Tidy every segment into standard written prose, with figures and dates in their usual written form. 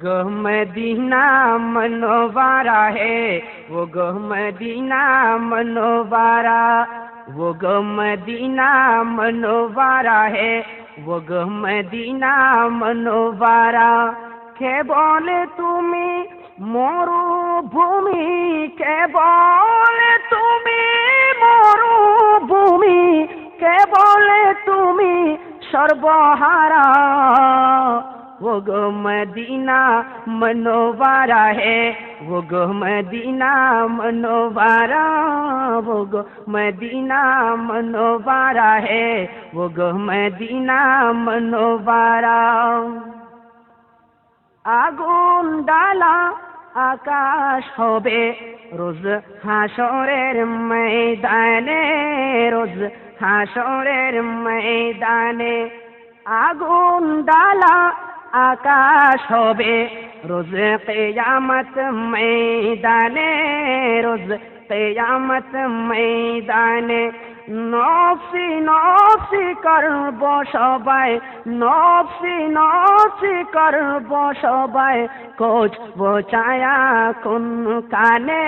گہ مدینہ منورہ ہے، وہ گہ مدینہ منورہ، وہ گہ مدینہ منورہ ہے، وہ گہ مدینہ منورہ۔ কে বলে তুমি মরুভূমি, কে বলে তুমি মরুভূমি, কে বলে তুমি সর্বহারা। وہ گہ مدینہ منورہ ہے، وہ گہ مدینہ منورہ، وہ گہ مدینہ منورہ ہے، وہ گہ مدینہ منورہ۔ আগুন ডালা আকাশ হবে রোজ হাসরের ময়দানে, রোজ হাসরের ময়দানে। আগুন ডালা আকাশ হবে রোজ কিয়ামত ময়দানে, রোজ কিয়ামত ময়দানে। নফসি নফসি করব সবাই, নফসি নফসি করব সবাই, কোচ বোচায়া কোন কানে,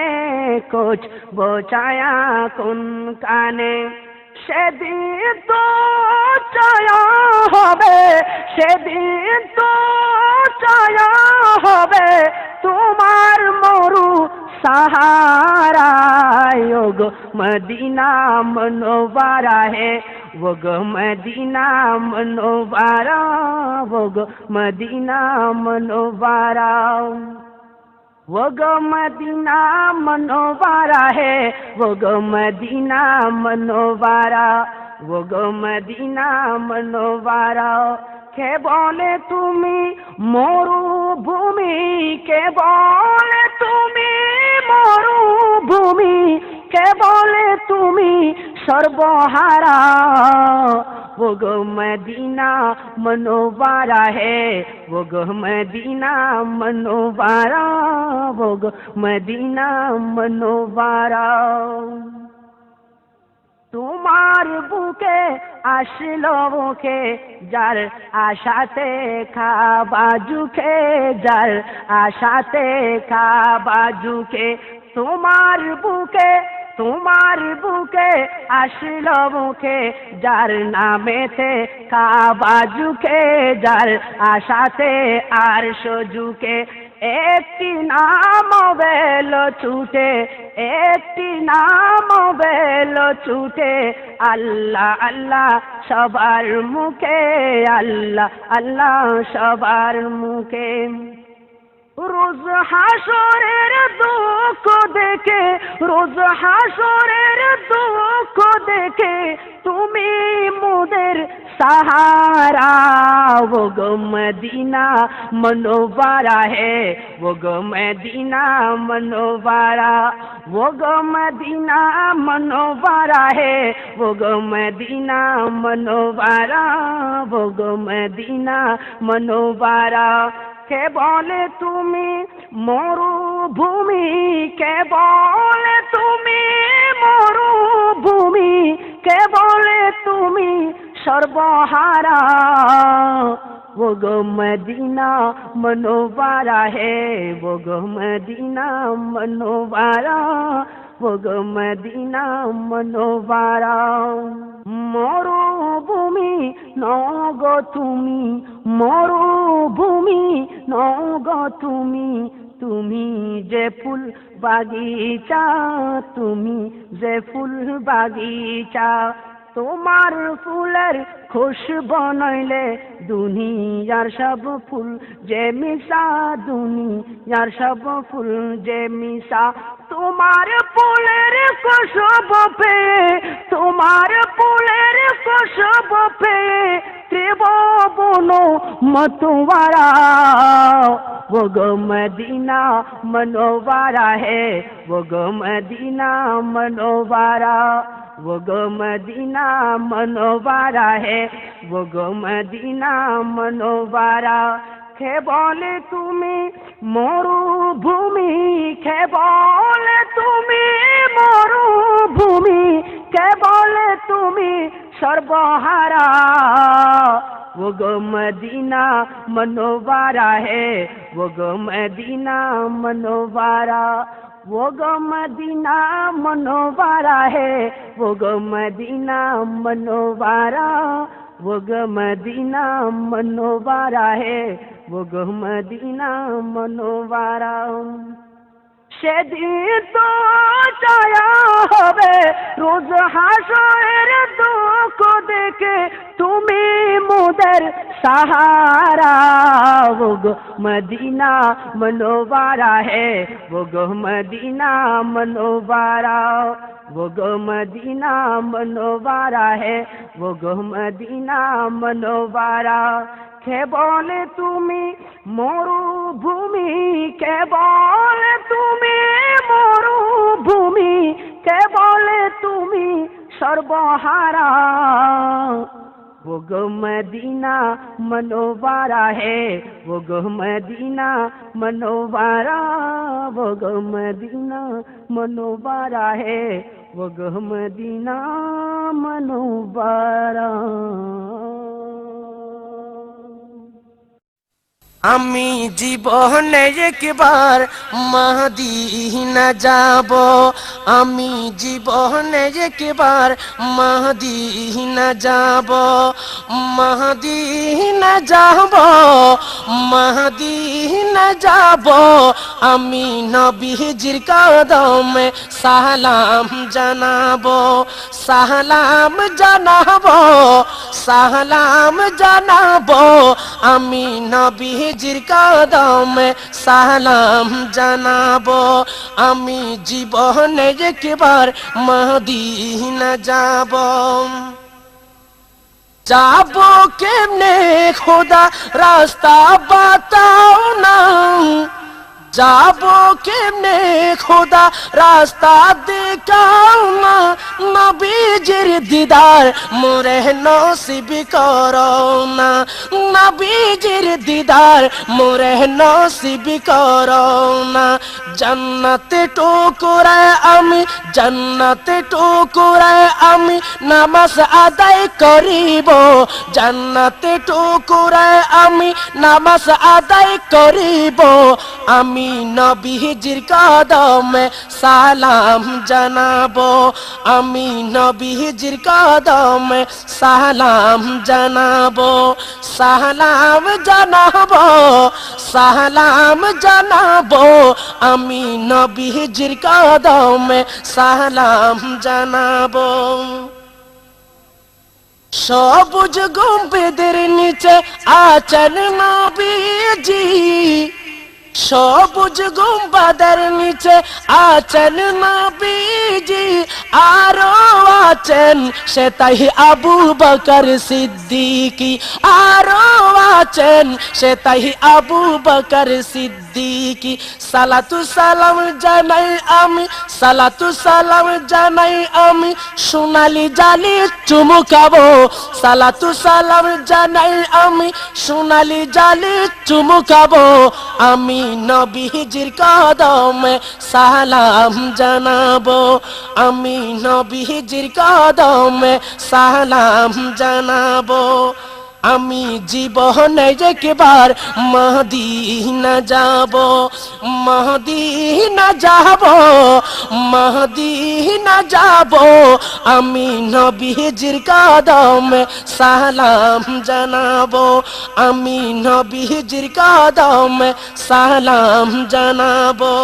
কোচ বোচায়া কোন কানে। সেদিন তো চায়া হবে, সেদিন তো চায়া হবে তোমার মরু সাহারা। وہ گہ مدینہ منورہ ہے، وہ گہ مدینہ منورہ، وہ گہ مدینہ منورہ۔ وہ گہ مدینہ منورہ ہے، وہ گہ مدینہ منورہ، وہ گہ مدینہ منورہ۔ কে বলে তুমি মরুভূমি, কে বলে তুমি মরুভূমি, কে বলে তুমি সর্বহারা। وہ گہ مدینہ منورہ ہے، وہ گہ مدینہ منورہ، وہ گہ مدینہ منورہ۔ তোমার বুকে আসলো বুকে যার আশাতে খাবা ঝুঁকে, যার আশাতে খাবা ঝুঁকে। তোমার বুকে, তোমার বুকে আসলো বুকে যার নামেতে কাবা ঝুঁকে, যার আশাতে আরশ ঝুঁকে। একটি নাম বেলো ছুটে, একটি নাম বেলো ছুটে, আল্লাহ আল্লাহ সবার মুখে, আল্লাহ আল্লাহ সবার মুখে। রোজ হাসরের দুঃখ দেখে, রোজ হাসরের দুঃখ দেখে তুমি মোদের সাহারা। وہ گہ مدینہ منورہ ہے، وہ گہ مدینہ منورہ، وہ گہ مدینہ منورہ ہے، وہ گہ مدینہ منورہ، وہ گہ مدینہ منورہ۔ কে বলে তুমি মরুভূমি, কে বলে তুমি মরুভূমি, কে বলে তুমি সর্বহারা। وہ گہ مدینہ منورہ ہے، وہ گہ مدینہ منورہ، وہ گہ مدینہ منورہ۔ মরুভূমি নগো তুমি, মরুভূমি নগো তুমি, তুমি যে ফুল বাগিচা, তুমি যে ফুল বাগিচা। তোমার ফুলের খুশবু নইলে দুনিয়ার সব ফুল যে মিশা, দুনিয়ার সব ফুল যে মিশা। তোমার ফুলের খুশবু পেয়ে, তোমার ফুলের খুশবু পেয়ে ত্রিভুবন মতুয়ারা। وہ گہ مدینہ منورہ ہے، وہ گہ مدینہ منورہ، وہ گہ مدینہ منورہ ہے، وہ گہ مدینہ منورہ۔ কে বলে তুমি মরুভূমি, কে বলে তুমি মরুভূমি, কে বলে তুমি সর্বহারা। وہ گو مدینہ منورہ ہے، وہ گو مدینہ منورہ، وہ گو مدینہ منورہ ہے، وہ گو مدینہ منورہ، وہ گو مدینہ منورہ ہے، وہ گو مدینہ منورہ۔ সেদিন তো ছায়া হবে রোজ হাসরের দুঃখ দেখে তুমি মোদের সাহারা। वो गो मदीना मनोवारा है, वो गो मदीना मनोवारा, वो गो मदीना मनोवारा है, वो गो मदीना मनोवारा। কে বলে তুমি মরুভূমি, কে বলে তুমি মরুভূমি, কে বলে তুমি সর্বহারা। वो गो मदीना मनोवारा है, वो गो मदीना मनोवारा, वो गो मदीना मनोवारा है, वो गो मदीना मनोवारा। আমি জীবনে একবার মদিনা যাব, আমি জীবনে একবার মদিনা যাব, মদিনা যাব, মদিনা যাব। আমি নবীজির কদমে সালাম জানাবো, সালাম জানাবো, সালাম জানাবো। আমি নবীজির কদমে সালাম জানাবো, আমি জীবনে একবার মদিনা যাব। যাবো কেমনে খোদা রাস্তা বাতাও না, যাবো কেমনে খোদা রাস্তা দেখাও না। নবীজির দিদার মোরে নসিব করো না, নবীজির দিদার মোরে নসিব করো না। জান্নাতে টুকুরায় আমি, জান্নাতে টুকুরায় আমি নামাজ আদায় করিব, জান্নাতে টুকুরায় আমি নামাজ আদায় করিব। আমি নবীজির কদমে সালাম জানাবো, আমি নবীজির কদমে সালাম জানাবো, সালাম জানাবো, সালাম জানাবো। আমি নবীজির কদমে সালাম জানাবো। সবুজ গম্বুজের নিচে আছেন নবীজি, সবুজ গম্বুজের নিচে আছেন নবীজি, আরো আছেন সেতাই আবু বকর সিদ্দিকী, আরো আছেন সেতাই আবু বকর সিদ্দিকী। সালাতু সালাম জানাই আমি, সালাতু সালাম জানাই আমি, সোনালি জালি চুমুকাবো, সালাতু সালাম জানাই আমি, সোনালি জালি চুমুকাবো। আমি নবীজির কদমে সালাম জানাবো, আমি নবীজির কদমে সালাম জানাবো। আমি জীবনে একবার মদিনা যাব, মদিনা যাব, মদিনা যাব। আমি নবীজির কদমে সালাম জানাবো, আমি নবীজির কদমে সালাম জানাবো।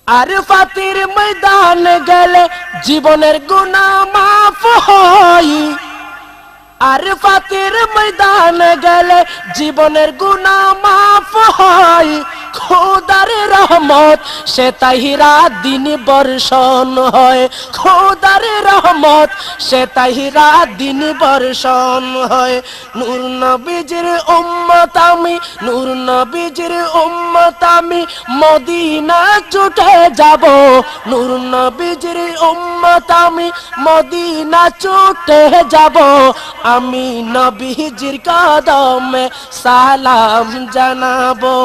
আরফাতের ময়দান গেলে জীবনের গুনাহ মাফ হয়, আরফাতের ময়দান গেলে জীবনের গুনাহ মাফ হয়। খোদার রহমত সে তাই রাত দিন বর্ষণ হয়, খোদার রহমত সে তাই রাত দিন বর্ষণ হয়। নূর নবীজির উম্মত আমি, নূর নবীজির উম্মত আমি, মদিনা ছুটে যাব, নূর নবীজির উম্মত আমি, মদিনা ছুটে যাব। আমি নবীজির কদমে সালাম জানাবো,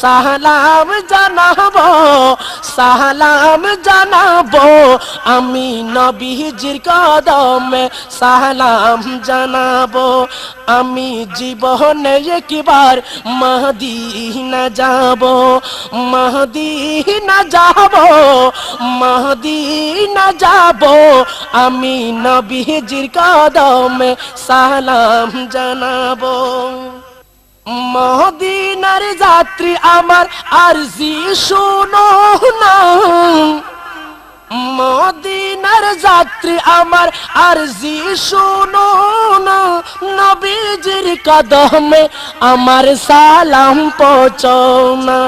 সালাম জানাবো। জানাবো, সালাম জানাবো, আমি নবীজির কদমে সালাম জানাবো। আমি জীবনে একবার মদিনা যাব, মদিনা যাব, মদিনা যাব, আমি নবীজির কদমে সালাম জানাবো। মদিনার যাত্রী আমার আরজি শুনো না, মদিনার যাত্রী আমার আরজি শুনো না, নবীজির কদমে আমার সালাম পৌঁছাও না,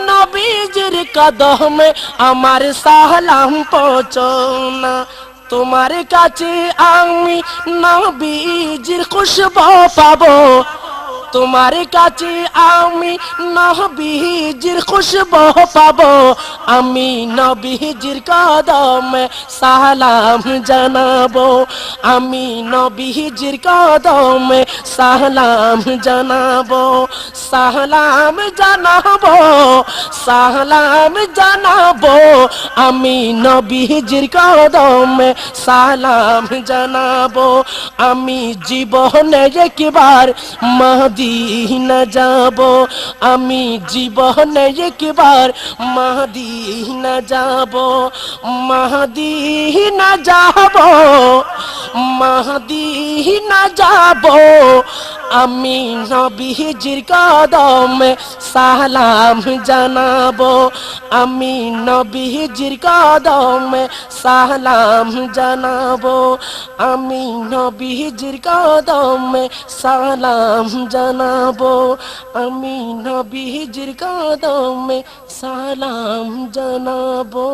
নবীজির কদমে আমার সালাম পৌঁছাও না। তোমার কাছে আমি নবীজির খুশবু পাবো, তোমার কাছে আমি নবীজির খুশবু পাবো, আমি নবীজির কদমে সালাম জানাবো, আমি নবীজির কদমে সালাম জানাবো, সালাম জানাবো, সালাম জানাবো, আমি নবীজির কদমে সালাম জানাবো। আমি জীবনে একবার মদিনা যাব, আমি জীবনে একবার মদিনা যাব, মদিনা যাব, মদিনা যাব, আমি নবীজির কদমে সালাম জানাবো, আমি নবীজির কদমে সালাম জানাবো, আমি নবীজির কদমে সালাম জানাবো, আমি নবীজির কদমে সালাম জানাবো।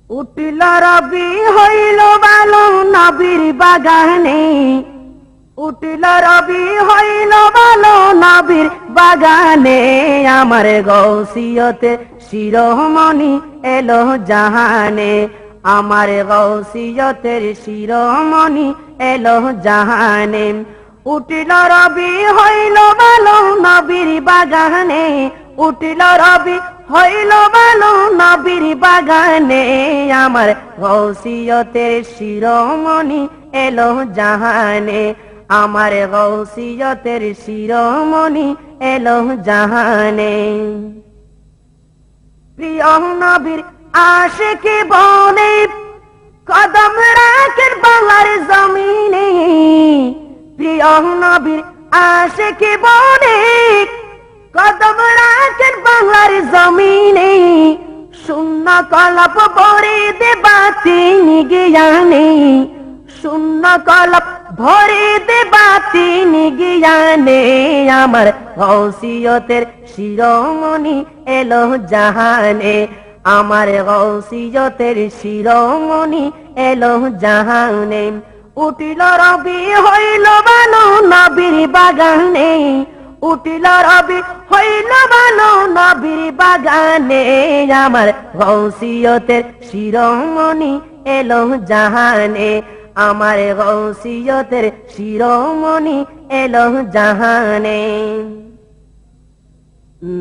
উঠিল রবি হইল ভালো নবীর বাগানে, উঠিল রবি হইল ভালো নবীর বাগানে, আমার গৌসিয়তে শিরোমণি এলো জাহানে, আমার গৌসিয়তের শিরোমণি এলো জাহানে। উঠিল রবি হইল ভালো নবীর বাগানে, উঠিল রবি হইল ভালো নবীর বাগানে, আমার গৌসিয়তের শিরোমণি এলো জাহানে, আমার গৌসিয়তের শিরোমণি এলো জাহানে। প্রিয় নবীর আশিকি বনে কদম রাখেন বাংলার জমিনে, প্রিয় নবীর আশিকি বনে কদম রাখেন বাংলার জমিনে, শূন্য কলপ ভরে দেবা তিনি জ্ঞানে, শূন্য কলপ ভরে দেবা তিনি জ্ঞানে, আমার গৌসিয়তের শিরোমণি এলো জাহানে, আমার গৌসিয়তের শিরোমণি এলো জাহানে। উঠিল রবি হইল ভালো নবীর বাগানে, উঠিল রবি হইল ভালো নবীর বাগানে, আমার গৌসিয়তের শিরোমণি এলো জাহানে, আমার গৌসিয়তের শিরোমণি এলো জাহানে।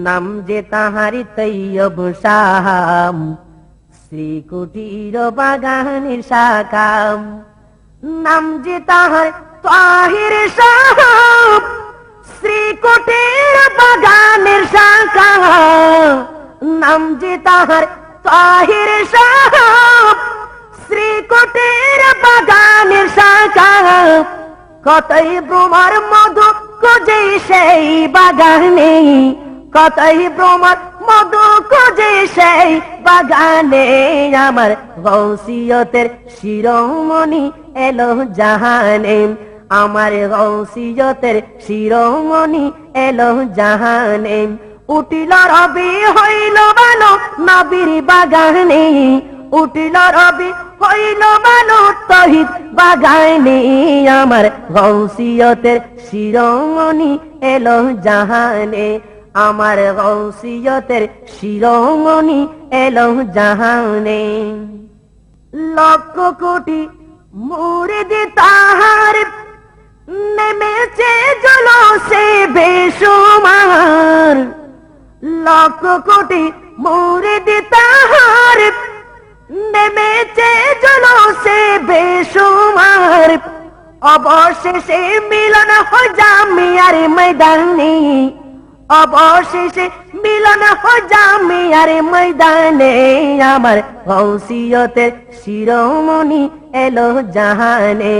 নাম যে তাহারি তৈয়ব শাহাম, শ্রীকুটির বাগানের শাখাম, নাম যে তাহার তাহির শাহাম, শ্রীকুটির বাগানের শাখা, নাম যে তাহার তাহির শাহাম, শ্রীকুটির বাগানের শাখা, কতই ভ্রমর মধু খুঁজে সেই বাগানে, কতই ভ্রমর মধু খুঁজে সেই বাগানে, আমার গৌসিয়তের শিরোমণি এলো জাহানে, আমার গৌসিয়তের শিরোমণি এলো জাহানে। উঠিল রবি হইল ভালো নবীর বাগানে, উঠিল রবি হইল ভালো তহিদ বাগানে, আমার গৌসিয়তের শিরোমণি এলো জাহানে, আমার গৌসিয়তের শিরোমণি এলো জাহানে। লক্ষ কোটি মুরিদ তাহার নেমেছে জলসে লক্ষ কোটি মুরিদ তাহার নেমেছে জলসে বেসুমার অবশেষে মিলন হয় জামিয়ার ময়দানে অবশেষে মিলন হয় জামিয়ার ময়দানে আমার গৌসিয়তের শিরোমণি এলো জাহানে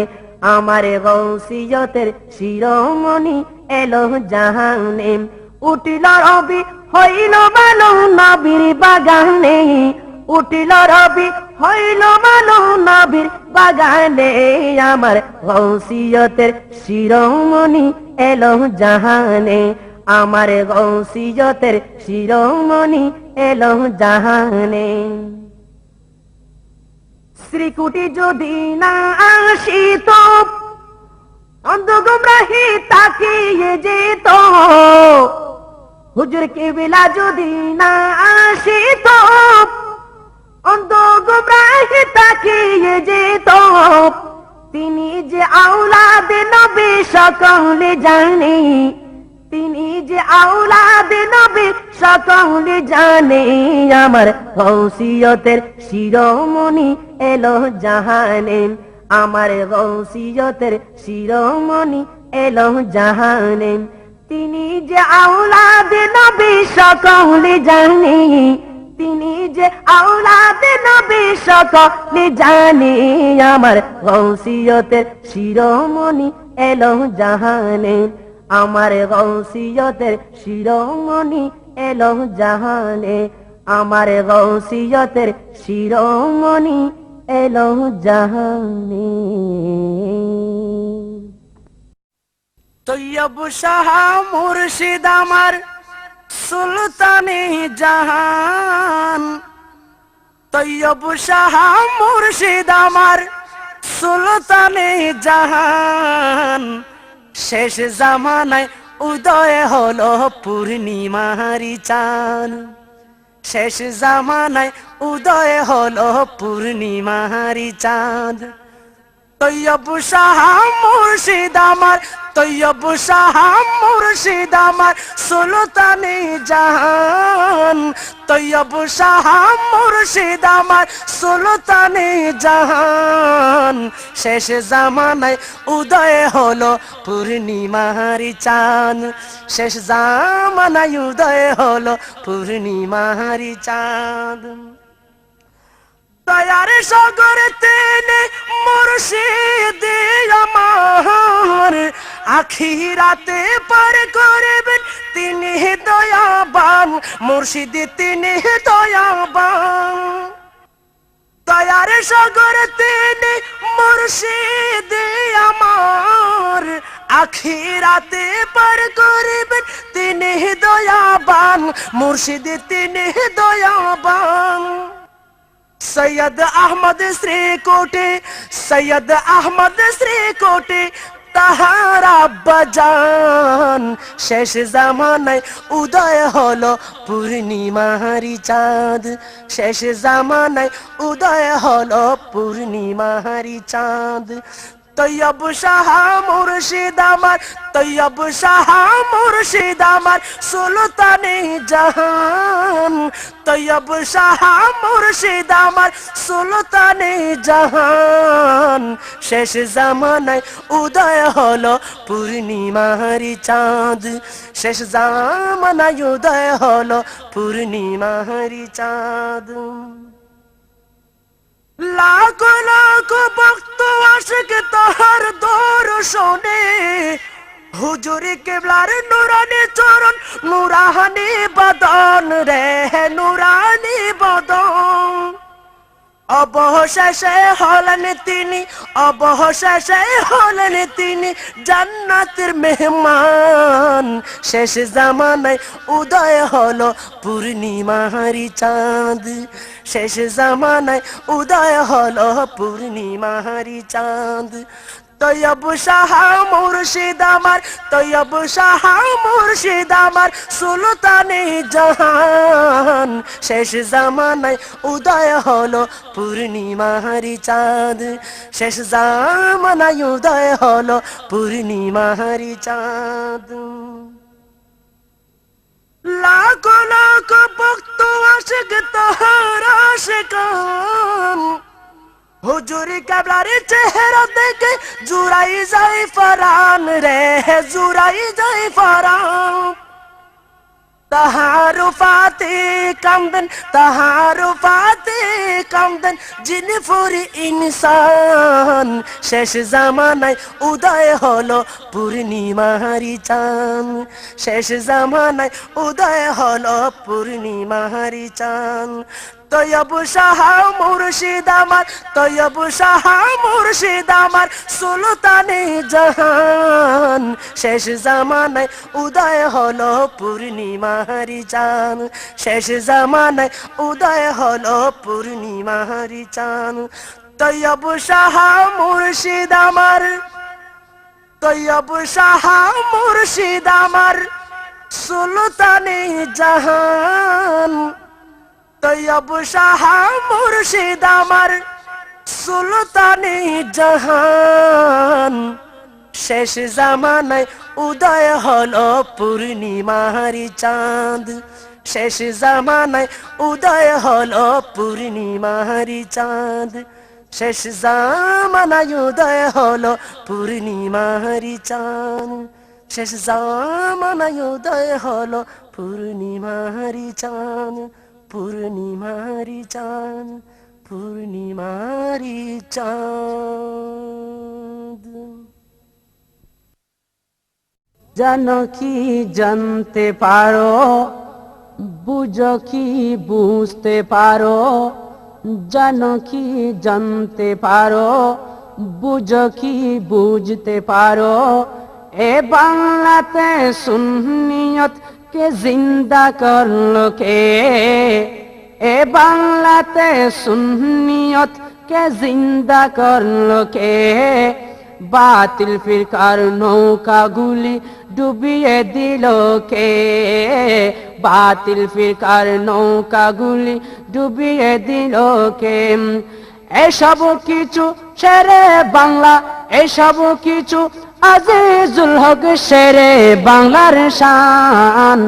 আমার গৌসিয়তের শিরোমণি এলো জাহানে উঠিল রবি হইল মালো নবীর বাগানে উঠিল রবি হইল মালো নবীর বাগানে আমার গৌসিয়তের শিরোমণি এলো জাহানে আমার গৌসিয়তের শিরোমণি এলো জাহানে শ্রীকুটি যদি না আসিত অন্ধ গুমরাহি তাকিয়ে যেত হুজুর কেবলা যদি না আসিত অন্ধ গুমরাহি তাকিয়ে যেত তিনি যে আওলাদে নবী সকলে জানে তিনি যে আওলাদে নবী সকলে জানে আমার গৌসিয়তের শিরোমণি এলো জাহানে আমার গৌসিয়তের শিরোমণি এলো জাহানে তিনি যে আওলাদে নবী সকলে জানে তিনি যে আওলাদে নবী সকলে জানে আমার গৌসিয়তের শিরোমণি এলো জাহানে আমার গৌসিয়তের শিরোমণি এলো জাহানে আমার গৌসিয়তের শিরোমণি এলো জাহানে তৈয়ব শাহ মুর্শিদ আমার সুলতানে জাহান তৈয়ব শাহ মুর্শিদ আমার সুলতানে জাহান শেষ জামানায় উদয় হলো পূর্ণিমারি চাঁদ শেষ জামানায় উদয় হলো পূর্ণিমারি চাঁদ তৈয়ব শাহ মুর্শিদ আমার তৈয়ব শাহ মুর্শিদ আমার সুলতানে জাহান তৈয়ব শাহ মুর্শিদ আমার সুলতানে জাহান শেষ জামানায় উদয় হলো পূর্ণিমারি চাঁদ শেষ জামানায় উদয় হলো পূর্ণিমারি চাঁদ দয়ার সাগর তেনে মুর্শিদ আমার আখিরাতে পার করবেন তিনি দয়াবান মুর্শিদ তিনি দয়াবান দয়ার সাগর তেনে মুর্শিদ আমার আখিরাতে পার করবেন তিনি দয়াবান মুর্শিদ তিনি দয়াবান সৈয়দ আহমদ শ্রীকোটে সৈয়দ আহমদ শ্রীকোটে তাহার আব্বা জান শেষ জামানায় উদয় হলো পূর্ণিমারি চাঁদ শেষ জামানায় উদয় হলো পূর্ণিমারি চাঁদ তৈয়ব শাহ মুর্শিদ আমার তৈয়ব শাহ মুর্শিদ আমার সুলতানে জাহান তৈয়ব শাহ মুর্শিদ আমার সুলতানে জাহান শেষ জামানায় উদয় হলো পূর্ণিমারি চাঁদ শেষ জামানায় উদয় হলো পূর্ণিমারি চাঁদ লাখো লাখো ভক্ত আশিক তাহার দর্শনে হুজুর কেবলার নুরানি চরণ নুরানি বদন রে নুরানি বদন অবশেষে হলেন তিনি অবশেষে হলেন তিনি জান্নাতের মেহমান শেষ জামানায় উদয় হলো পূর্ণিমারি চাঁদ শেষ জামানায় উদয় হলো পূর্ণিমারি চাঁদ তৈয়ব শাহ মুর্শিদ আমার তৈয়ব শাহ মুর্শিদ আমার সুলতানে জাহান শেষ জামানায় উদয় হলো পূর্ণিমারি চাঁদ শেষ জামানায় উদয় হলো পূর্ণিমারি চাঁদ লাখো লাখো ভক্ত আশিক তোহার আশিকান হুজুর কেবলার চেহারা দেখে জুড়াই যায় ফরান রে, জুড়াই যায় ফরান। তাহার ফাতে কামদেন, তাহার ফাতে কামদেন যিনি ফুরি ইনসান। শেষ জামানায় উদয় হলো পূর্ণিমারি চাঁদ, শেষ জামানায় উদয় হলো পূর্ণিমারি চাঁদ। তৈয়ব শাহ মুর্শিদ আমার, তৈয়ব শাহ মুর্শিদ আমার সুলতানে জাহান। শেষ জামানায় উদয় হলো পূর্ণিমারি চাঁদ, শেষ জামানায় উদয় হলো পূর্ণিমারি চাঁদ। তৈয়ব শাহ মুর্শিদ আমার, তৈয়ব শাহ মুর্শিদ আমার সুলতানে জাহান। তৈয়ব শাহ মুর্শিদ আমার সুলতানে জাহান। শেষ জামানায় উদয় হলো পূর্ণিমারি চাঁদ, শেষ জামানায় উদয় হলো পূর্ণিমারি চাঁদ। শেষ জামানায় উদয় হলো পূর্ণিমারি চাঁদ, শেষ জামানায় উদয় হলো পূর্ণিমারি চাঁদ, পূর্ণিমারি চাঁদ, পূর্ণিমারি চাঁদ। জানো কি জানতে পারো, বুঝো কি বুঝতে পারো, জানো কি জানতে পারো, বুঝো কি বুঝতে পারো। এ বাংলাতে সুন্নিয়ত কে জিন্দা করলো কে, এ বাংলাতে সুন্নিয়ত কে জিন্দা করলো কে। বাতিল ফিরকার নৌকা গুলি ডুবিয়ে দিল কে, বাতিল ফিরকার নৌকা গুলি ডুবিয়ে দিল কে। এসব কিছু শেরে বাংলা, এসব কিছু আজিজুল হক শেরে বাংলার শান।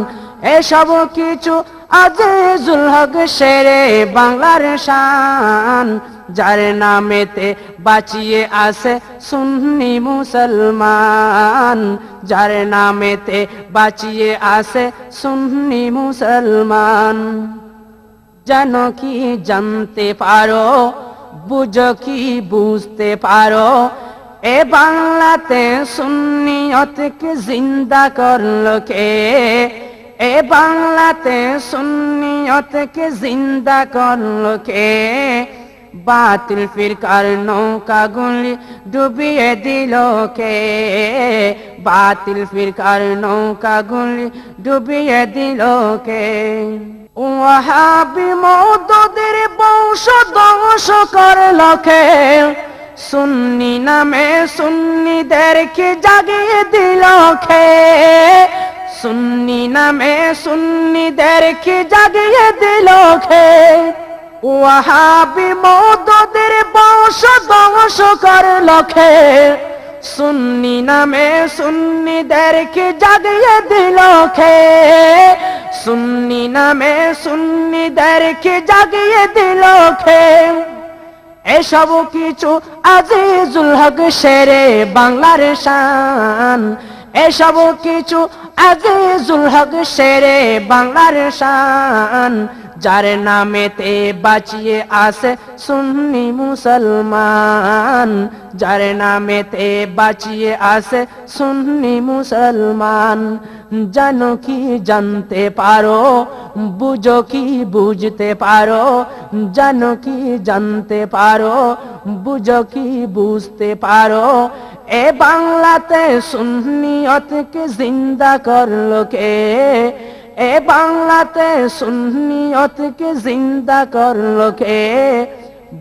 এসব কিছু আজিজুল হক শেরে বাংলার শান। যার নামেতে বাঁচিয়ে আসে সুন্নি মুসলমান, যার নামেতে বাঁচিয়ে আসে সুন্নি মুসলমান। জানো কি জানতে পারো, বুঝো কি বুঝতে পারো। এ বাংলাতে সুন্নিয়তকে জিন্দা করলো কে, এ বাংলাতে সুন্নিয়তকে জিন্দা করলো কে। বাতিল ফিরকার নৌকা গুলি ডুবিয়ে দিল কে, বাতিল ফিরকার নৌকা গুলি ডুবিয়ে দিল কে। ওয়াহাবি মওদুদের বংশ ধ্বংস করলো কে, সুন্নি নামে সুন্নিদেরকে জাগিয়ে দিল কে, সুন্নি নামে সুন্নিদেরকে জাগিয়ে দিল কে। ওয়াহাবি মওদুদের বংশ ধ্বংস করলো কে, সুন্নি নামে সুন্নিদেরকে জাগিয়ে দিল কে, সুন্নি নামে সুন্নিদেরকে জাগিয়ে দিল কে। এসব কিছু আজিজুল হক শেরে বাংলার শান, এসব কিছু আজিজুল হক শেরে বাংলার শান। যার নামেতে বাঁচিয়ে আসে সুন্নি মুসলমান, যার নামেতে বাঁচিয়ে আসে সুন্নি মুসলমান। জানো কি জানতে পারো, বুঝো কি বুঝতে পারো, জানো কি জানতে পারো, বুঝো কি বুঝতে পারো। এ বাংলাতে সুন্নিয়তকে জিন্দা করলো কে, এ বাংলাতে সুন্নিয়তকে জিন্দা করলো কে।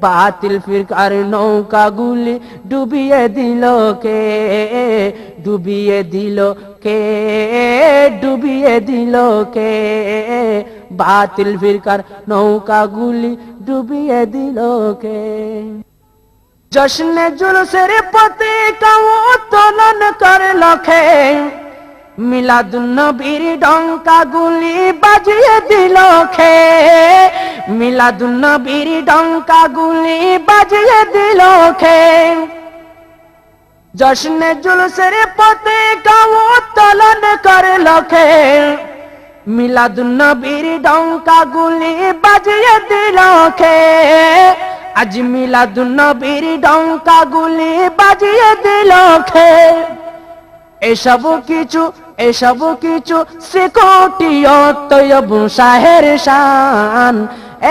বাতিল ফিরকার নৌকা গুলি ডুবিয়ে দিল কে, ডুবিয়ে দিল কে, ডুবিয়ে দিল কে। বাতিল ফিরকার নৌকা গুলি ডুবিয়ে দিল কে। জশ্নে জুলুসের পতাকা উত্তোলন করলো কে, মিলাদুন্নবীর ডঙ্কা গুলি বাজিয়ে দিল খে, মিলাদুন্নবীর ডঙ্কা গুলি বাজিয়ে দিল খে। জশ্নে জুলুসের পতাকা উত্তোলন করল খে, মিলাদুন্নবীর ডঙ্কা গুলি বাজিয়ে দিল খে। আজ মিলাদুন্নবীর ডঙ্কা গুলি বাজিয়ে দিল খে। এসব কিছু শ্রীকোটি অতয়ব শাহের শান,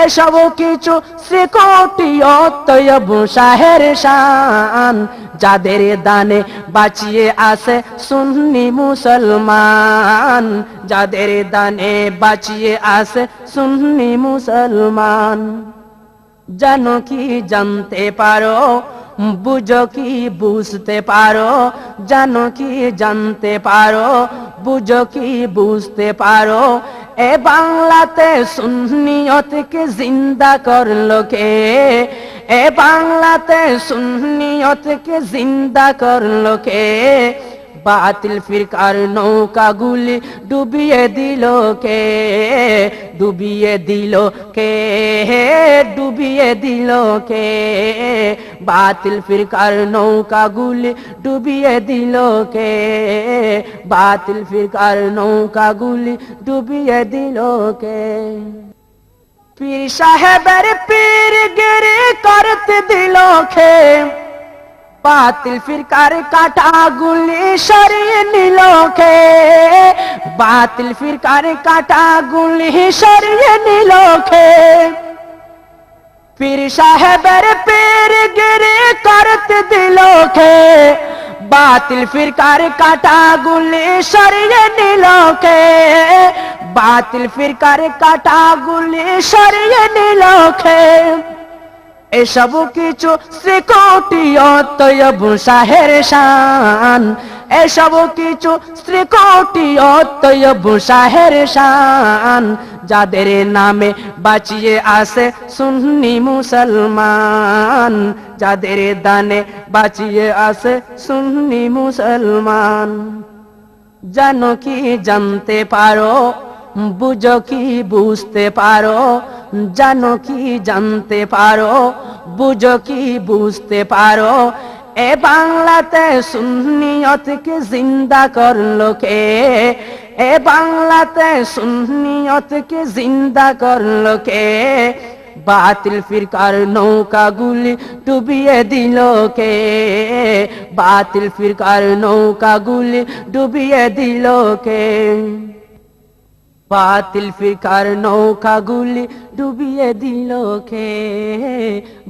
এসব কিছু শ্রীকোটি অতয়ব শাহের শান। যাদের দানে বাঁচিয়ে আসে সুন্নি মুসলমান, যাদের দানে বাঁচিয়ে আসে সুন্নি মুসলমান। জানো কি জানতে পারো, বুঝো কি বুঝতে পারো, জানো কি জানতে পারো, বুঝো কি বুঝতে পারো। এ বাংলাতে সুন্নিয়তকে জিন্দা করলো কে, এ বাংলাতে সুন্নিয়তকে জিন্দা করলো কে। বাতিল ফিরকার নৌকা গুলি ডুবিয়ে দিল কে, ডুবিয়ে দিল কে, ডুবিয়ে দিল কে। বাতিল ফিরকার নৌকা গুলি ডুবিয়ে দিল কে, বাতিল ফিরকার নৌকা গুলি ডুবিয়ে দিল কে। পীর সাহেবের পীরগিরি করতে দিল খে, বাতিল ফিরকার কাটা গুলি সরিয়ে নিল খে, বাতিল ফিরকার কাটা গুলি সরিয়ে নিল খে। পীর সাহেবের পীরগিরি করতে দিল খে, বাতিল ফিরকার কাটা গুলি সরিয়ে নিল খে, বাতিল ফিরকার কাটা গুলি সরিয়ে নিল খে। এসব কিছু শ্রীকোটি অতয়ব শাহের শান, এসব কিছু শ্রীকোটি অতয়ব শাহের শান। যাদের নামে বাঁচিয়ে আসে সুন্নি মুসলমান, যাদের দানে বাঁচিয়ে আসে সুন্নি মুসলমান। জানো কি জানতে পারো, বুঝো কি বুঝতে পারো, জানো কি জানতে পারো, বুঝো কি বুঝতে পারো। এ বাংলাতে সুন্নিয়তকে জিন্দা করলো কে, এ বাংলাতে সুন্নিয়তকে জিন্দা করলো কে। বাতিল ফিরকার নৌকা গুলি ডুবিয়ে দিল কে, বাতিল ফিরকার নৌকা গুলি ডুবিয়ে দিল কে। বাতিল ফিরকার নৌকা গুলি ডুবিয়ে দিল কে,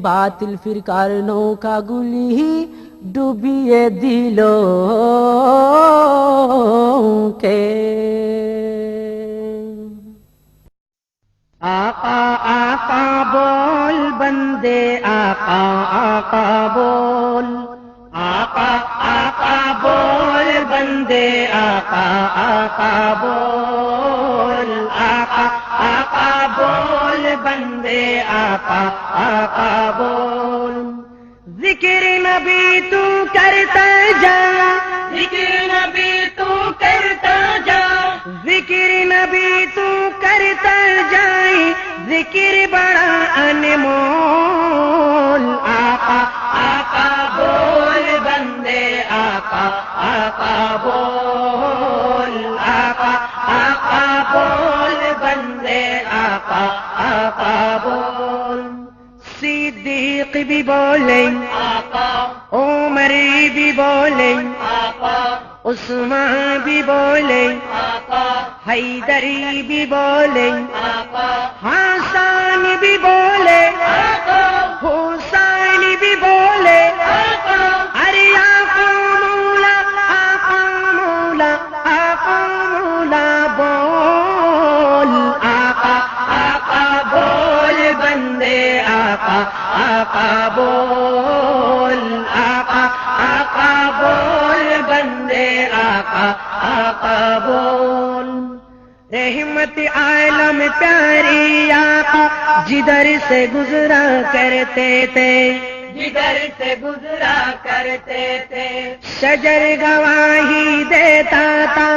বাতিল ফিরকার নৌকা গুলি ডুবিয়ে দিল কে। आका आका बोल बंदे आका आका बोल, आका आका बोल बंदे आका आका बोल, आका आका बोल बंदे आका आका बोल। जिक्र नबी तू करता जा, जिक्र नबी तू करता जा, जिक्र नबी तू करता जाए, जिक्र बड़ा अनमोल। आका आका बोल बंदे आका आका बोल, आका आका बोल बंदे आका आका बोल। सिद्दीक भी बोले आका, उमर भी बोले आका, उस्मान भी बोले आका, हैदरी भी बोले आका, हसन भी बोले आका, हुसैन भी बोले आका। अरे आका मौला, आका मौला, आका मौला बोल। आका आका बोल बंदे आका आका बोल, आका आका बोल बंदे आका आका बोल। रहमत आलम प्यारी आका जिधर से गुजरा करते थे, جدھر سے گزرا کرتے تھے. شجر گواہی دیتا تھا،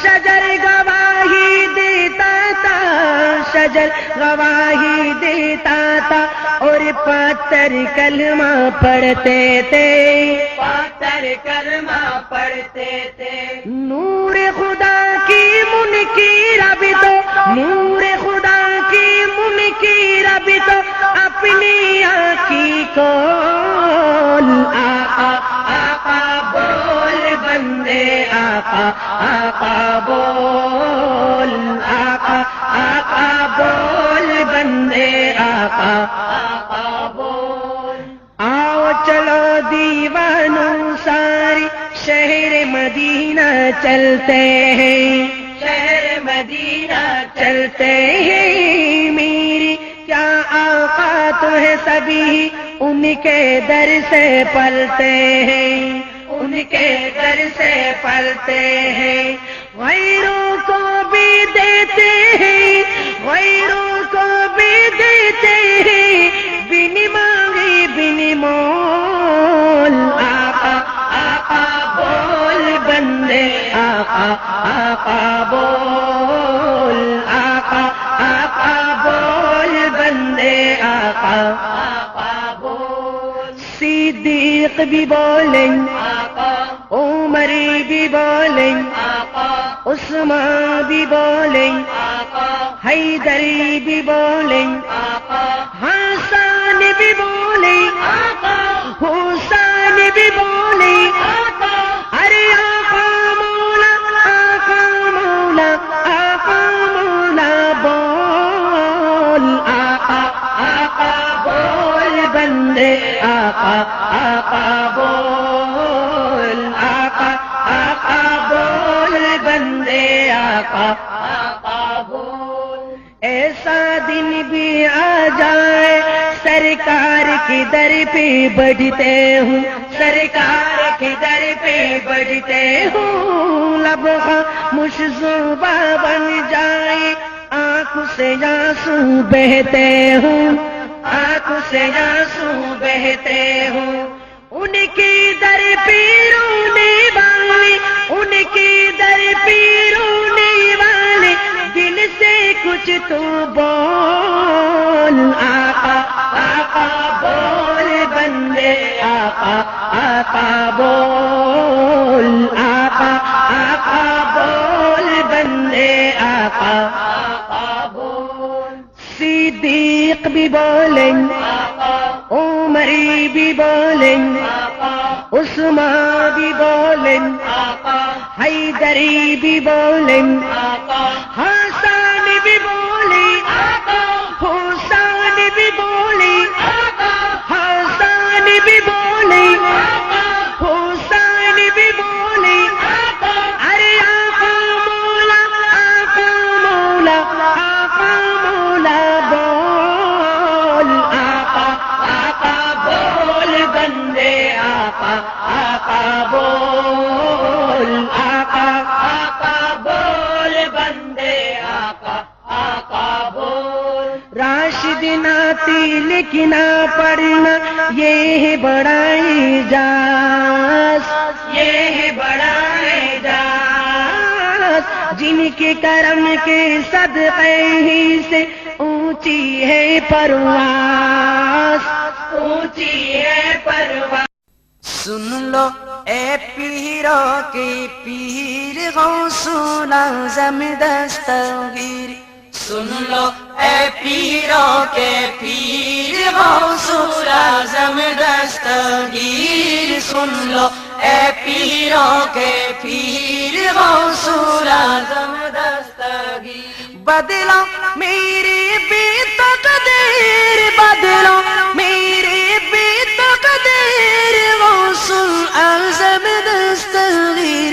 شجر گواہی دیتا تھا، شجر گواہی دیتا تھا، اور پتھر کلمہ پڑھتے تھے، پتھر کلمہ پڑھتے تھے. نور خدا کی منکر ابھی تو، نور خدا کی منکر ابھی تو اپنی آنکھی کھول. آقا آقا بول بندے، آقا آقا بول، آقا آقا بول بندے، آقا آقا بول. آؤ چلو دیوانوں ساری شہر مدینہ چلتے ہیں، شہر مدینہ چلتے ہیں. میری کیا آقا تو ہے سبھی ان کے در سے پلتے ہیں، ان کے در سے پلتے ہیں. غیروں کو بھی دیتے ہیں، غیروں کو بھی دیتے ہیں، بن مانگے بن مول. آقا آقا بول بندے، آقا آقا بول، آقا آقا بول بندے، آقا آقا بول. صدیق بھی بولیں، آقا عمر بھی بولیں، آقا عثمان بھی بولیں، آقا حیدری بھی بولیں، آقا حسن بھی بولیں، آقا حسین بھی بولیں. آقا ارے آقا مولا، آقا مولا، آقا مولا بول. آقا آقا بول بندے، آقا آقا بول، آقا آقا بول بندے، آقا آقا بول. ایسا دن بھی آ جائے سرکار کی در پہ بڑھتے ہوں، سرکار کی در پہ بڑھتے ہوں. لب خاموش زباں بن جائے، آنکھوں سے آنسو بہتے ہوں، آنکھوں سے آنسو بہتے ہوں. ان کی در پہ رونے والے، ان کی در پہ رونے والے، دل سے کچھ تو بول. آقا آقا بول بندے، آقا آقا بول، آقا آقا بول بندے، آقا آقا بول. صدیق بھی بولیں، آقا عمر بھی بولیں، آقا عثمان بھی بولیں، آقا حیدری بھی بولیں، آقا حسن بھی بولیں، آقا حسین بھی بولیں، آقا حسن بھی بولیں، آقا حسین بھی بولیں. آقا ارے آقا مولا، آقا مولا، آقا مولا بول. آقا آقا بول بندے، آقا آقا بول، آقا آقا بول بندے، آقا آقا بول. راشد ناتی لکھنا پڑھنا یہ ہے بڑا اعجاز، یہ ہے بڑا اعجاز. جن کے کرم کے صدقے ہی سے اونچی ہے پرواز، اونچی ہے پرواز. سن لو اے پیرو کے پیر غوث الاعظم دستگیر. سن لو اے پیروں کے پیر غوث الاعظم دستگیر. سن لو اے پیروں کے پیر غوث الاعظم دستگیر. بدلو میری بھی تقدیر، بدلو میری بھی تقدیر غوث الاعظم دستگیر.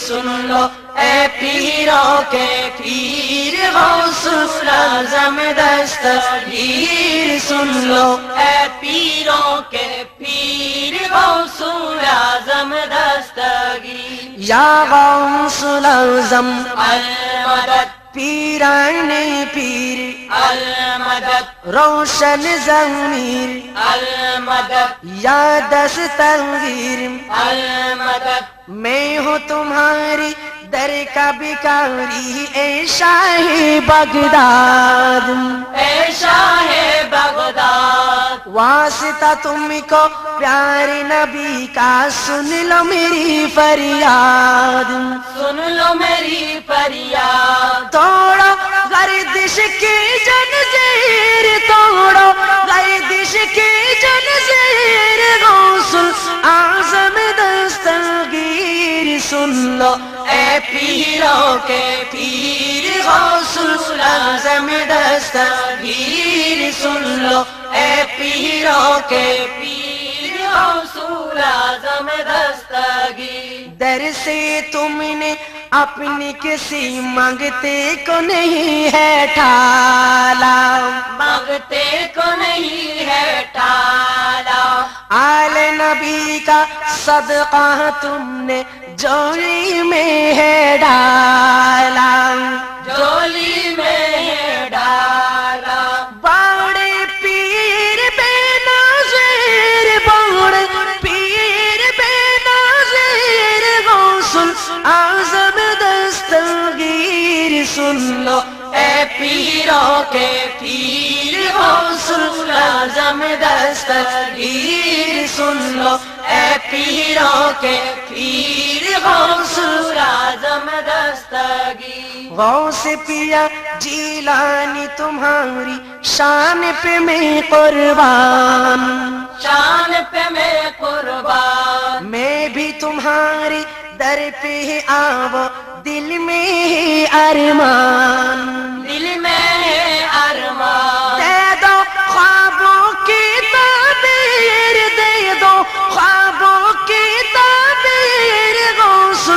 سن لو اے پیروں کے پیر غوث الاعظم دستگیر. سن لو اے پیروں کے پیر غوث الاعظم دستگیر. یا غوث الاعظم المدد پیران پیر المدد روشن ضمیر المدد یا دستگیر المدد میں ہوں تمہاری در کا بھکاری اے شاہ بغداد اے شاہ بغداد واسطہ تم کو پیارے نبی کا سن لو میری فریاد سن لو میری فریاد توڑو گردش کی جنجیر توڑو گردش کی جنجیر غوث اعظم دستگیر سن لو اے پیروں کے پیر غوث الاعظم دستگیر سن لو اے پیروں کے پیر غوث الاعظم دستگیر در سے تم نے اپنی کسی مانگتے کو نہیں ہے ٹھالا مانگتے کو نہیں ہے ٹالا آل نبی کا صدقہ تم نے جولی میں ہے ڈالا جولی میں ہے ڈالا باڑے پیر بے نظیر باڑے پیر بے نظیر غوث اعظم دستگیر سن لو اے پیروں کے پیر غوث الاعظم دستگیر سن لو اے پیروں کے پیر غوث الاعظم دستگیر غوث پیا جیلانی تمہاری شان پہ میں قربان شان پہ میں قربان میں بھی تمہاری در پہ آو دل میں ہے ارمان دل میں ہے ارمان دے دو خوابوں کی تعبیر دے دو خوابوں کی تعبیر غوث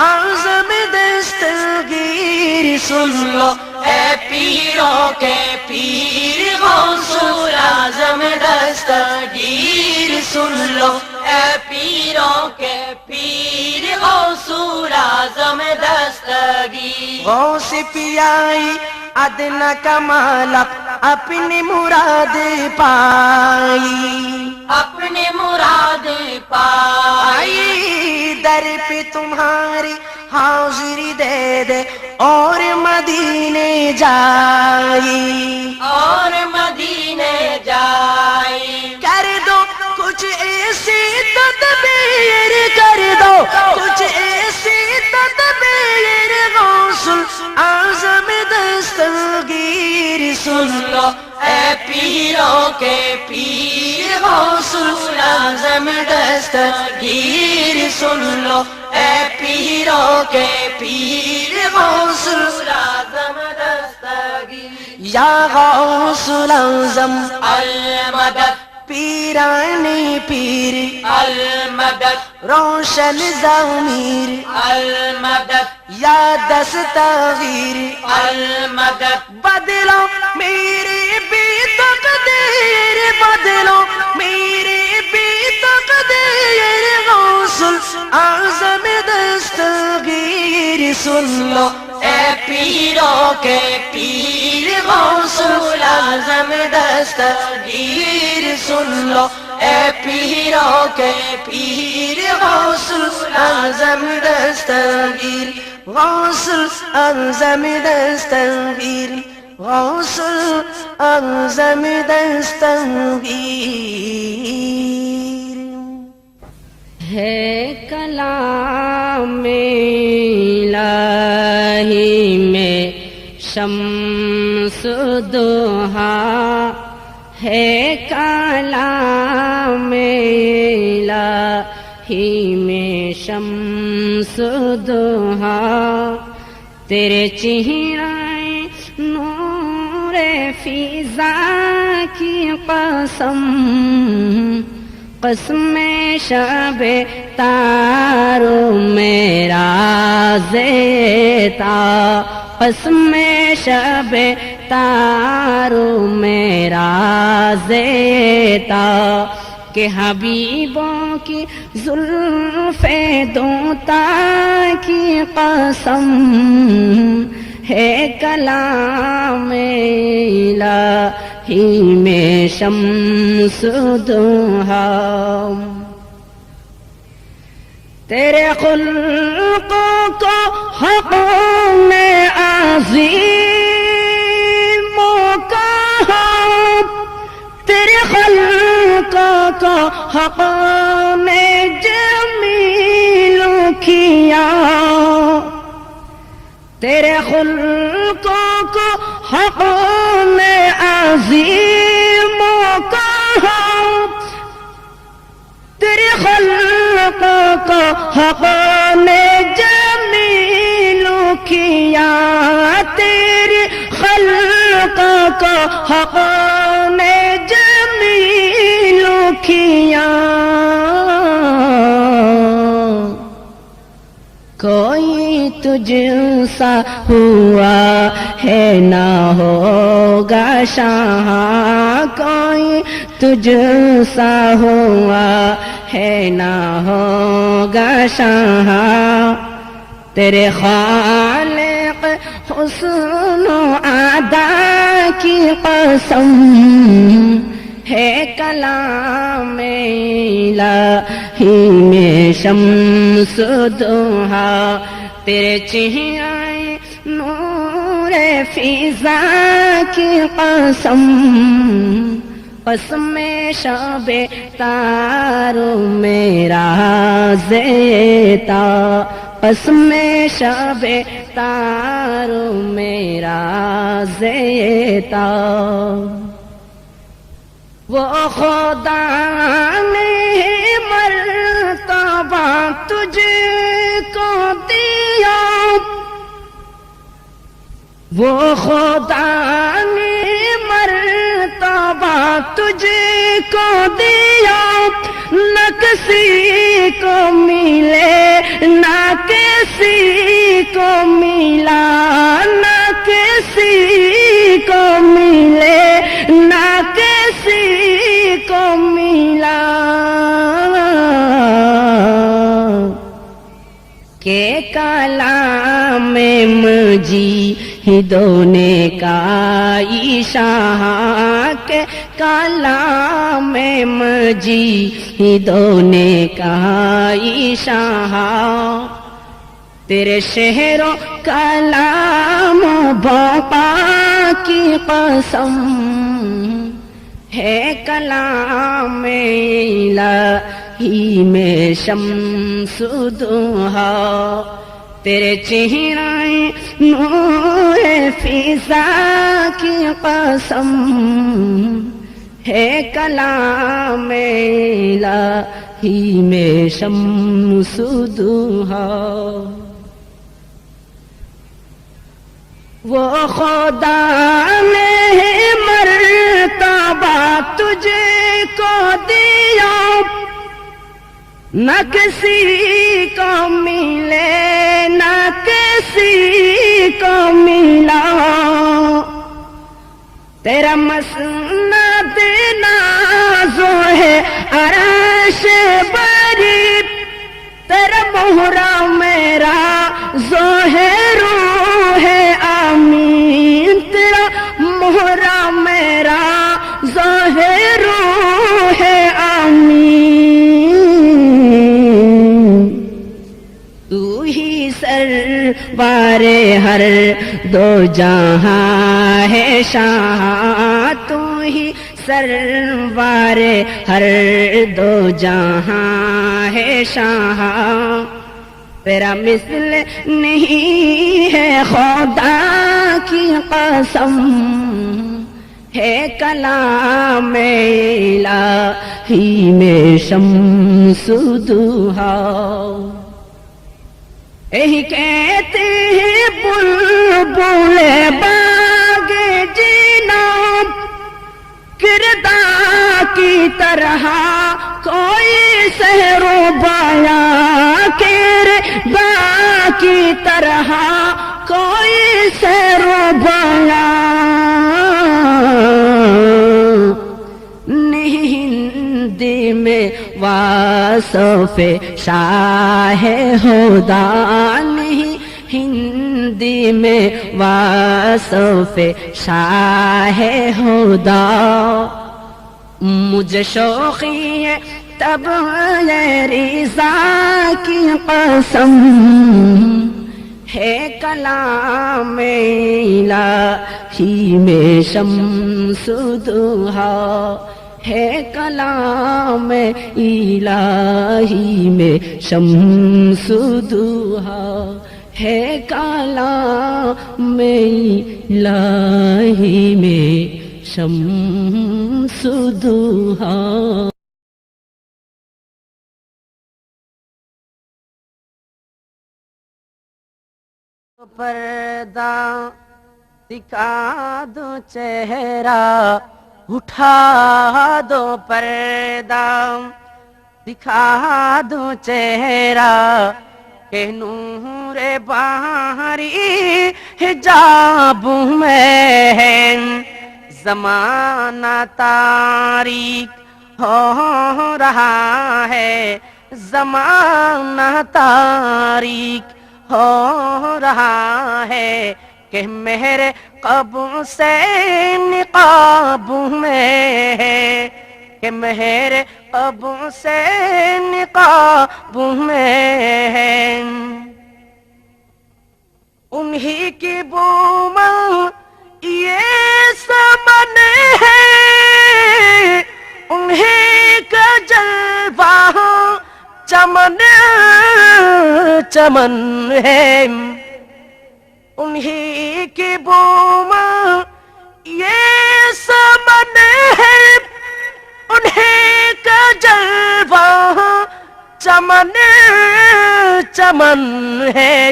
اعظم دستگیر سن لو اے پیروں کے پیر غوث الاعظم دستگیر سن لو اے پیروں کے پیر غوث الاعظم دستگیر غوث پیائی ادنا کمالک اپنی مراد پائی اپنی مراد پائی آئی در پہ تمہاری حاضری دے دے اور مدینے جائی اور مدینے جائی کر دو کچھ ایسی تدبیر کر دو کچھ ایسی تدبیر غوث اعظم دستگیر سن لو اے پیروں کے پیر غوث الاعظم دستگیر سن لو اے پیروں کے پیر غوث الاعظم دستگیر یا غوث الاعظم المدد پیرانی پیر المدد روشن ضمیر المدد یا دستگیر المدد بدلو میری بھی تقدیر بدلو میری بھی تقدیر غوث اعظم دستگیر سن لو اے پیروں کے پیر غوث الاعظم دستگیر سن لو اے پیروں کے پیر غوث الاعظم دستگیر غوث اعظم دستگیر غوث اعظم دستگیر ہے کلام الہی میں شمس دوہا ہے کلام الہی میں شمس دوہا تیرے چہرے نور فضا کی قسم قسم شب تارو میرا زیتا قسم شب تارو میرا زیتا کہ حبیبوں کی زلف دوتا کی قسم ہے کلام الہی میں شمس دوہا تیرے خلقوں کو حق میں عظیم کہا تیرے خلقوں کو حق میں جمیل کیا تیرے خلقوں کو حق میں عظیم کہا تیرے خلقوں کو حق نے جمیل کیا تیرے خلقوں کو حق نے جمیل کیا کوئی تجھ سا ہوا ہے نہ ہوگا شاہ کوئی تجھ سا ہوا ہے نہ ہوگا شاہ تیرے خالق حسن و ادا کی قسم ہے کلام الہی میں شمس دوہا تیرے چہرے نور فضا کی قسم قسم شب تارو میرا زیتا قسم شب تارو میرا زیتا وہ خدا نے مرتبہ تجھ کو دیا وہ خدا نے مرتبہ تجھ کو دیا نہ کسی کو ملے نہ کسی کو ملا نہ کسی کو ملے نہ کسی کو ملا کہ کلام مجیدوں نے کا شاہ کے کلام مجیدوں نے کا شاہ تیرے شہر و کلام بقا کی قسم ہے کلام الہی میں شمس دوہا تیرے چہرے نور فضا کی قسم ہے کلام الہی میں شمس دوہا وہ خدا نے مرتبہ تجھ کو دیا نہ کسی کو ملے نہ کسی کو ملا تیرا مسند نازو ہے عرش بری تیرا مہرا میرا ظاہر ہے آمین تیرا مہرا میرا ظاہر ہے آمین تو ہی سرور ہر دو جہاں ہے شاہ تو ہی سرور ہر دو جہاں ہے شاہ تیرا مثل نہیں ہے خدا کی قسم ہے کلام الہی میں شمس دوہا یہی کہتے ہیں بلبل باغ جینا کردار کی طرح کوئی سحر و بیاں کردار کی طرح کوئی سحر و بیاں ہندی میں واصف شاہ ہدا نہیں ہند بلندی میں واصف شاہ ہدا مجھے شوقی ہے تب رضا کی قسم ہے کلام الہی میں شمس ضحیٰ ہے کلام الہی میں شمس ضحیٰ ہے کلام الہی میں شمس ضحیٰ پردہ دکھا دو چہرہ اٹھا دو پردہ دکھا دو چہرہ کہ نور باری حجاب میں ہے زمانہ تاریک ہو رہا ہے زمانہ تاریک ہو رہا ہے کہ میرے قبر سے نقاب میں ہے کہ میرے قبر سے نقاب میں ہے انہی کی بومل یہ سمن ہے انہی کا جلوہ چمن چمن ہے انہی کی بوم یہ سمن ہے انہی کا جلوہ چمن چمن ہے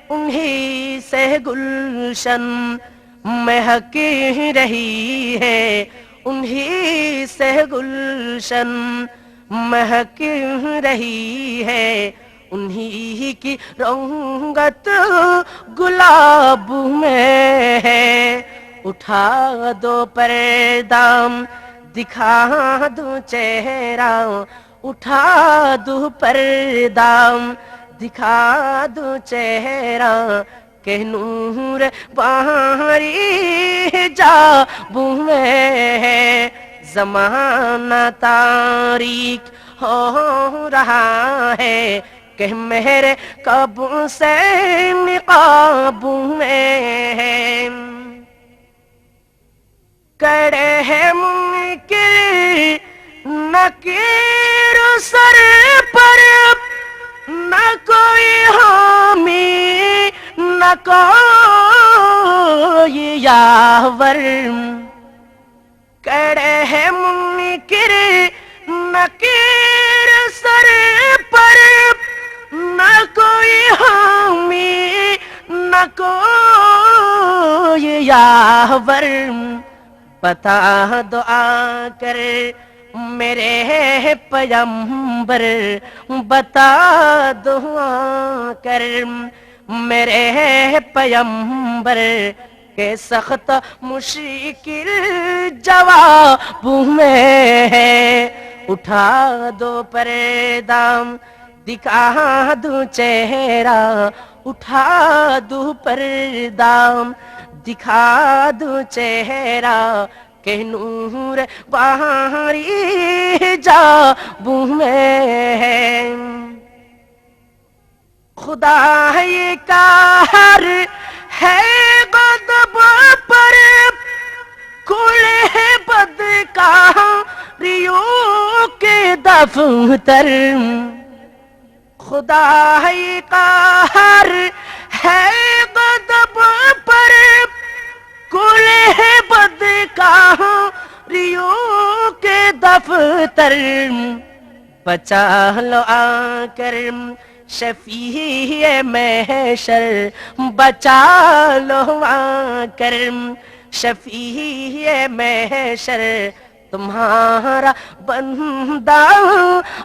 انہی سے گلشن مہک رہی ہے انہی سے گلشن مہک رہی ہے انہی کی رنگت گلاب میں ہے اٹھا دو پردہ دکھا دو چہرہ اٹھا دو پردہ دکھا دو چہرہ کہ نور باری حجاب میں ہے زمانہ تاریک ہو رہا ہے کہ میرے قبر سے نقاب میں ہے کڑے ہے منکر نکیر سر پر نہ کوئی حامی نہ کوئی یاور کڑے ہے منکر نکیر سر پر نہ کوئی حامی نہ کوئی یاور بتا دو آ کر میرے پیغمبر بتا دو آ کر میرے پیغمبر کہ سخت مشکل جواب میں ہے اٹھا دو پردہ دکھا دو چہرہ اٹھا دو پردہ دکھا دو چہرہ کہ نور باری حجاب میں ہے خدا یہ قہر ہے غضب پر کھلے بدکاریوں کے دفتر خدا یہ قہر ہے غضب پر کھلے بدکاریوں کے دفتر بچا لو آ کر شفیع محشر بچا لو آ کر شفیع محشر تمہارا بندہ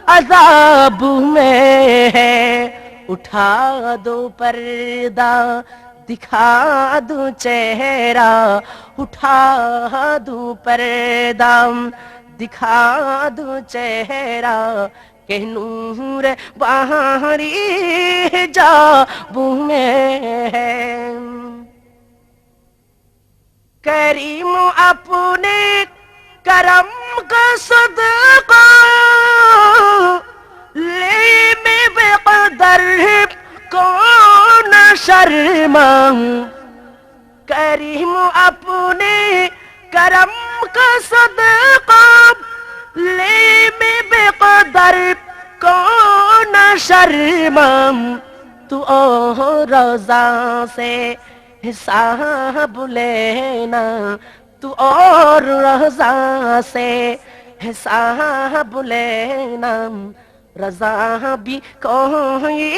عذاب میں ہے اٹھا دو پردہ دکھا دو چہرہ اٹھا دو پردہ دکھا دو چہرہ کہ نور باہری حجاب میں ہے کریم اپنے کرم کا صدقہ لے میں بے قدر کون شرماؤں کریم اپنے کرم کا صدقہ لے میں بے قدر کون شرماؤں تو روزہ سے حساب لینا تو اور رضا سے حساب لینا رضا بھی کوئی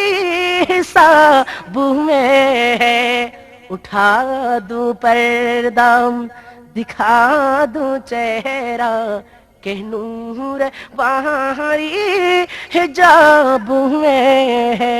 حساب میں ہے اٹھا دوں پردہ دکھا دوں چہرہ کہ نور باہری حجاب میں ہے